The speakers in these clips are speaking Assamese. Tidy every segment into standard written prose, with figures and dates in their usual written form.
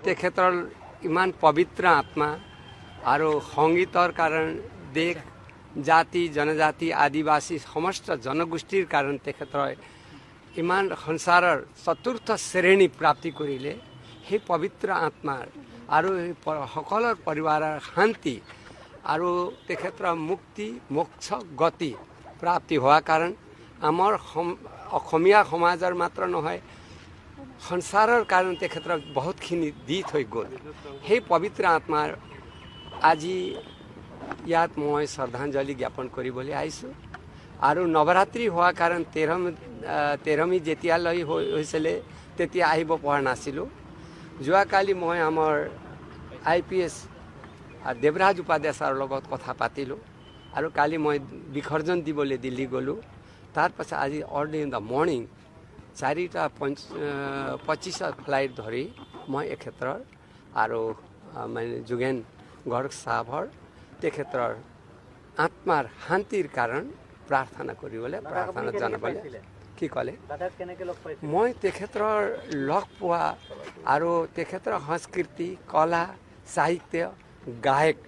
তেখেতৰ ইমান পবিত্ৰ আত্মা আৰু সংগীতৰ কাৰণ দেশ জাতি জনজাতি আদিবাসী সমস্ত জনগোষ্ঠীৰ কাৰণ তেখেতৰ ইমান সংসাৰৰ চতুৰ্থ শ্ৰেণী প্ৰাপ্তি কৰিলে সেই পবিত্ৰ আত্মাৰ আৰু সকলৰ পৰিবাৰৰ শান্তি আৰু তেখেতৰ মুক্তি মোক্ষ গতি প্ৰাপ্তি হোৱা কাৰণ আমাৰ অসমীয়া সমাজৰ মাত্ৰ নহয় সংসাৰৰ কাৰণ তেখেতৰ বহুতখিনি দি থৈ গ'ল সেই পবিত্ৰ আত্মাৰ আজি ইয়াত মই শ্ৰদ্ধাঞ্জলি জ্ঞাপন কৰিবলৈ আহিছোঁ আৰু নৱৰাত্ৰি হোৱা কাৰণ তেৰমি যেতিয়ালৈ হৈছিলে তেতিয়া আহিব পৰা নাছিলোঁ যোৱাকালি মই আমাৰ IPS দেৱৰাজ উপাধ্যায় ছাৰৰ লগত কথা পাতিলোঁ আৰু কালি মই বিসৰ্জন দিবলৈ দিল্লী গ'লোঁ তাৰ পাছত আজি अर्ली इन द मर्निং 4:25 ফ্লাইট ধৰি মই এক্ষেত্ৰৰ আৰু মানে যোগেন গৰ্গ সাহেবৰ তেখেতৰ আত্মাৰ শান্তিৰ কাৰণ প্ৰাৰ্থনা কৰিবলৈ প্ৰাৰ্থনা জনাবলৈ কি ক'লে মই তেখেতৰ লগ পোৱা আৰু তেখেতৰ সংস্কৃতি কলা সাহিত্য গায়ক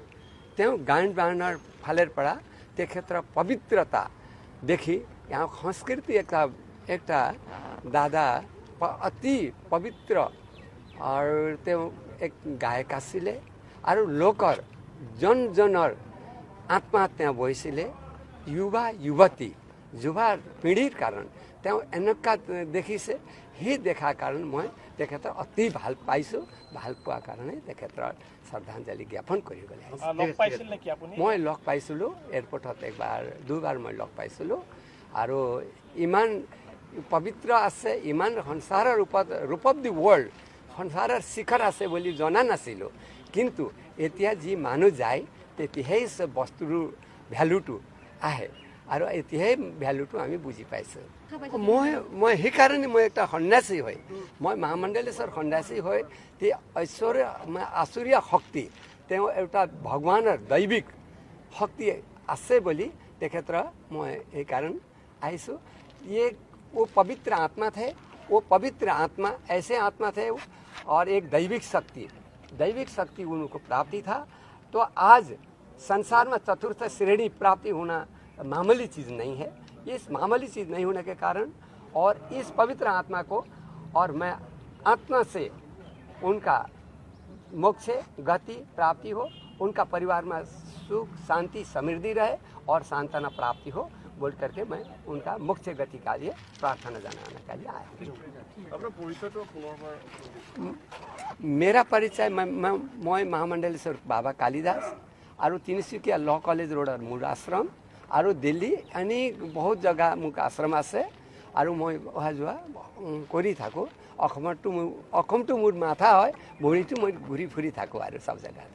তেওঁ গায়ন বায়নৰ ফালৰ পৰা তেখেতৰ পবিত্ৰতা দেখি यहाँ संस्कृति एक दादा अति पवित्र और एक गायक आছিলে और लोकर जन जनर आत्मा त्या बहिছিলে युवा युवती युवा पीढ़ीर कारण त्या एनका देखिছে ही देखा कारण मैं तेखेतर अति ভাল पाइছোঁ ভাল পোৱা কাৰণে তেখেতৰ শ্ৰদ্ধাঞ্জলি জ্ঞাপন কৰিবলৈ মই লগ পাইছিলোঁ এয়াৰপোৰ্টত একবাৰ দুবাৰ মই লগ পাইছিলোঁ আৰু ইমান পবিত্ৰ আছে ইমান সংসাৰৰ ৰূপ অফ দি ৱৰ্ল্ড সংসাৰৰ শিখৰ আছে বুলি জনা নাছিলোঁ কিন্তু এতিয়া যি মানুহ যায় তেতিয়াই বস্তুৰ ভ্যালুটো আহে আৰু এতিয়াই ভ্যালুটো আমি বুজি পাইছোঁ মই সেইকাৰণে মই এটা সন্ন্যাসী হয় মই মহামণ্ডলেশ্বৰ সন্ন্যাসী হয় তে ঐশ্বৰ্য আচুৰীয়া শক্তি তেওঁ এটা ভগৱানৰ দৈবিক শক্তি আছে বুলি তেখেতৰ মই এই কাৰণ आइसु ये वो पवित्र आत्मा थे वो पवित्र आत्मा ऐसे आत्मा थे और एक दैविक शक्ति उनको प्राप्ति था तो आज संसार में चतुर्थ श्रेणी प्राप्ति होना मामूली चीज़ नहीं है इस मामूली चीज़ नहीं होने के कारण और इस पवित्र आत्मा को और मैं आत्मा से उनका मोक्ष गति प्राप्ति हो उनका परिवार में सुख शांति समृद्धि रहे और सांत्वना प्राप्ति हो बोल करके मैं उनका मुख्य गति का लिए प्रार्थना जनाने के लिए आया मेरा परिचय मैं महामंडलेश्वर बाबा कालिदास और तिनसुकिया लॉ कॉलेज रोड मूल आश्रम और दिल्ली अनेक बहुत जगह मुख आश्रम আছে আৰু মই অহা যোৱা কৰি থাকোঁ অসমতো মোৰ মাথা হয় ভৰিটো মই ঘূৰি ফুৰি থাকোঁ আৰু সব জেগাত